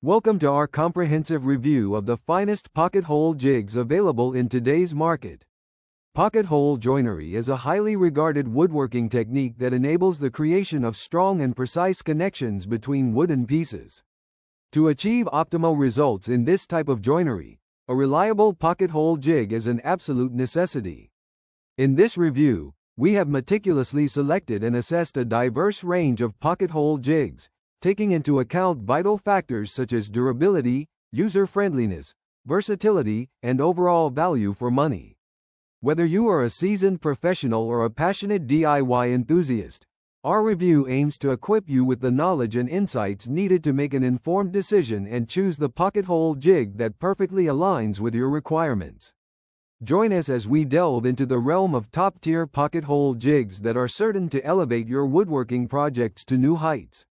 Welcome to our comprehensive review of the finest pocket hole jigs available in today's market. Pocket hole joinery is a highly regarded woodworking technique that enables the creation of strong and precise connections between wooden pieces. To achieve optimal results in this type of joinery, a reliable pocket hole jig is an absolute necessity. In this review, we have meticulously selected and assessed a diverse range of pocket hole jigs, taking into account vital factors such as durability, user-friendliness, versatility, and overall value for money. Whether you are a seasoned professional or a passionate DIY enthusiast, our review aims to equip you with the knowledge and insights needed to make an informed decision and choose the pocket hole jig that perfectly aligns with your requirements. Join us as we delve into the realm of top-tier pocket hole jigs that are certain to elevate your woodworking projects to new heights.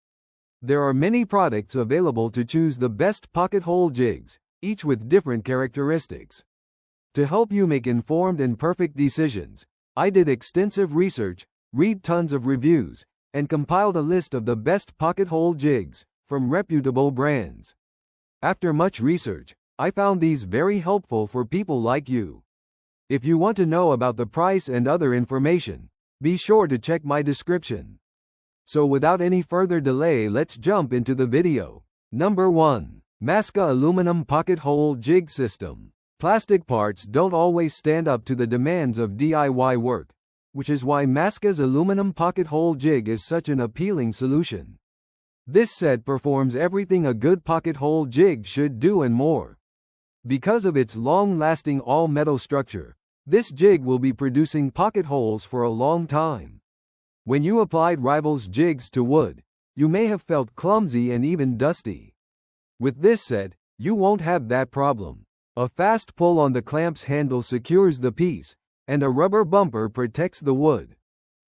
There are many products available to choose the best pocket hole jigs, each with different characteristics. To help you make informed and perfect decisions, I did extensive research, read tons of reviews, and compiled a list of the best pocket hole jigs from reputable brands. After much research, I found these very helpful for people like you. If you want to know about the price and other information, be sure to check my description. So without any further delay, let's jump into the video. Number 1. Masca Aluminum Pocket Hole Jig System. Plastic parts don't always stand up to the demands of DIY work, which is why Masca's aluminum pocket hole jig is such an appealing solution. This set performs everything a good pocket hole jig should do and more. Because of its long-lasting all-metal structure, this jig will be producing pocket holes for a long time. When you applied Rivals jigs to wood, you may have felt clumsy and even dusty. With this set, you won't have that problem. A fast pull on the clamp's handle secures the piece, and a rubber bumper protects the wood.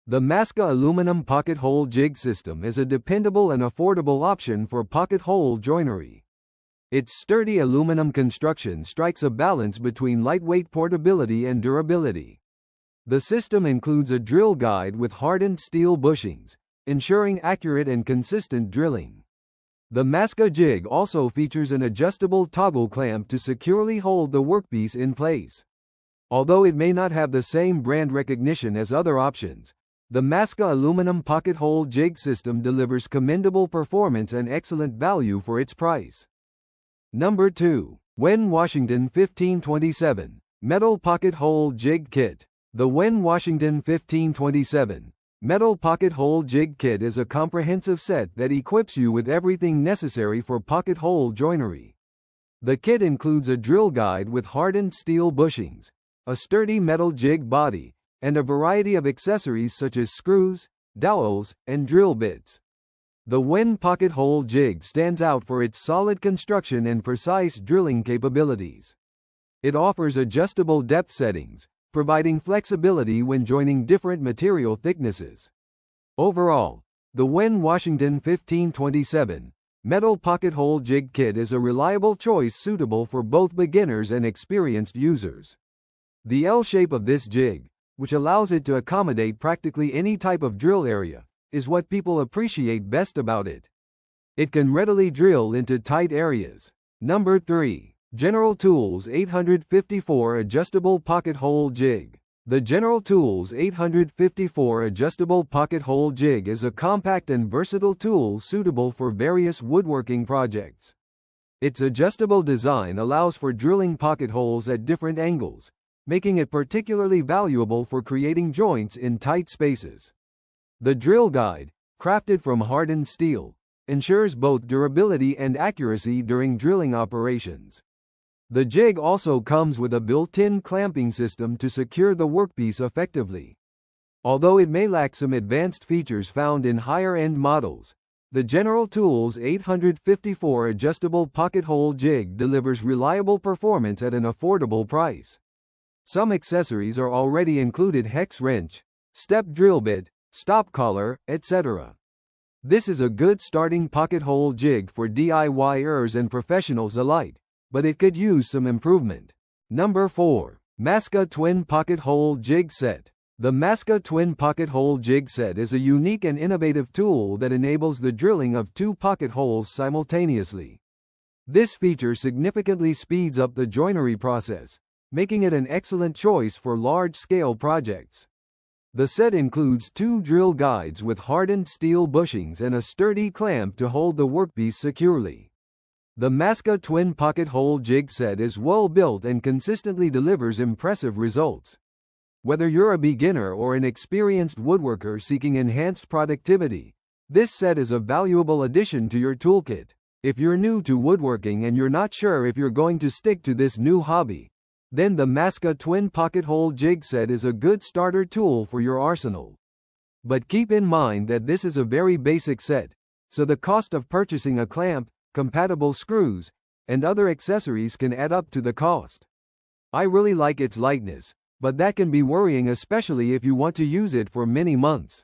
The Masca Aluminum Pocket Hole Jig System is a dependable and affordable option for pocket hole joinery. Its sturdy aluminum construction strikes a balance between lightweight portability and durability. The system includes a drill guide with hardened steel bushings, ensuring accurate and consistent drilling. The Masca jig also features an adjustable toggle clamp to securely hold the workpiece in place. Although it may not have the same brand recognition as other options, the Masca Aluminum Pocket Hole Jig System delivers commendable performance and excellent value for its price. Number 2. Wen Washington 1527 Metal Pocket Hole Jig Kit. The Wen Washington 1527 Metal Pocket Hole Jig Kit is a comprehensive set that equips you with everything necessary for pocket hole joinery. The kit includes a drill guide with hardened steel bushings, a sturdy metal jig body, and a variety of accessories such as screws, dowels, and drill bits. The Wen Pocket Hole Jig stands out for its solid construction and precise drilling capabilities. It offers adjustable depth settings, providing flexibility when joining different material thicknesses. Overall, the Wen Washington 1527 Metal Pocket Hole Jig Kit is a reliable choice suitable for both beginners and experienced users. The L shape of this jig, which allows it to accommodate practically any type of drill area, is what people appreciate best about it. It can readily drill into tight areas. Number 3. General Tools 854 Adjustable Pocket Hole Jig. The General Tools 854 Adjustable Pocket Hole Jig is a compact and versatile tool suitable for various woodworking projects. Its adjustable design allows for drilling pocket holes at different angles, making it particularly valuable for creating joints in tight spaces. The drill guide, crafted from hardened steel, ensures both durability and accuracy during drilling operations. The jig also comes with a built-in clamping system to secure the workpiece effectively. Although it may lack some advanced features found in higher-end models, the General Tools 854 Adjustable Pocket Hole Jig delivers reliable performance at an affordable price. Some accessories are already included: hex wrench, step drill bit, stop collar, etc. This is a good starting pocket hole jig for DIYers and professionals alike, but it could use some improvement. Number 4. Masca Twin Pocket Hole Jig Set. The Masca Twin Pocket Hole Jig Set is a unique and innovative tool that enables the drilling of two pocket holes simultaneously. This feature significantly speeds up the joinery process, making it an excellent choice for large-scale projects. The set includes 2 drill guides with hardened steel bushings and a sturdy clamp to hold the workpiece securely. The Masca twin pocket hole jig set is well built and consistently delivers impressive results. Whether you're a beginner or an experienced woodworker seeking enhanced productivity, this set is a valuable addition to your toolkit. If you're new to woodworking and you're not sure if you're going to stick to this new hobby, then the Masca twin pocket hole jig set is a good starter tool for your arsenal. But keep in mind that this is a very basic set, so the cost of purchasing a clamp, compatible screws, and other accessories can add up to the cost. I really like its lightness, but that can be worrying, especially if you want to use it for many months.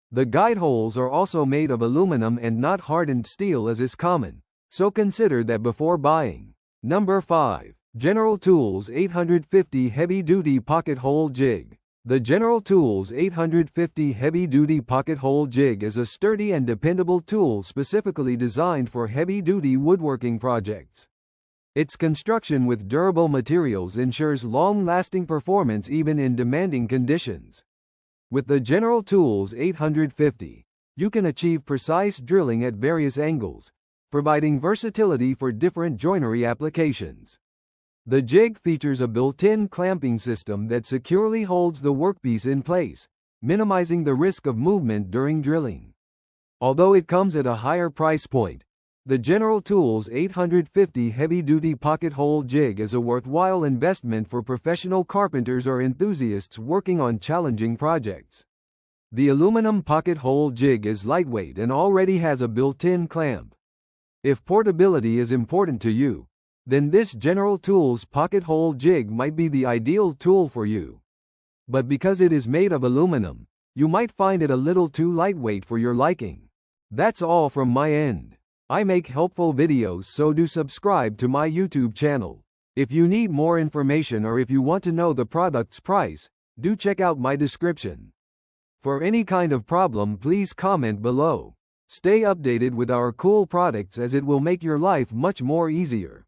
The guide holes are also made of aluminum and not hardened steel as is common, so consider that before buying. Number 5. General Tools 850 Heavy-Duty Pocket Hole Jig. The General Tools 850 Heavy-Duty Pocket Hole Jig is a sturdy and dependable tool specifically designed for heavy-duty woodworking projects. Its construction with durable materials ensures long-lasting performance even in demanding conditions. With the General Tools 850, you can achieve precise drilling at various angles, providing versatility for different joinery applications. The jig features a built-in clamping system that securely holds the workpiece in place, minimizing the risk of movement during drilling. Although it comes at a higher price point, the General Tools 850 Heavy-Duty Pocket Hole Jig is a worthwhile investment for professional carpenters or enthusiasts working on challenging projects. The aluminum pocket hole jig is lightweight and already has a built-in clamp. If portability is important to you, then this General Tools pocket hole jig might be the ideal tool for you. But because it is made of aluminum, you might find it a little too lightweight for your liking. That's all from my end. I make helpful videos, so do subscribe to my YouTube channel. If you need more information or if you want to know the product's price, do check out my description. For any kind of problem, please comment below. Stay updated with our cool products as it will make your life much more easier.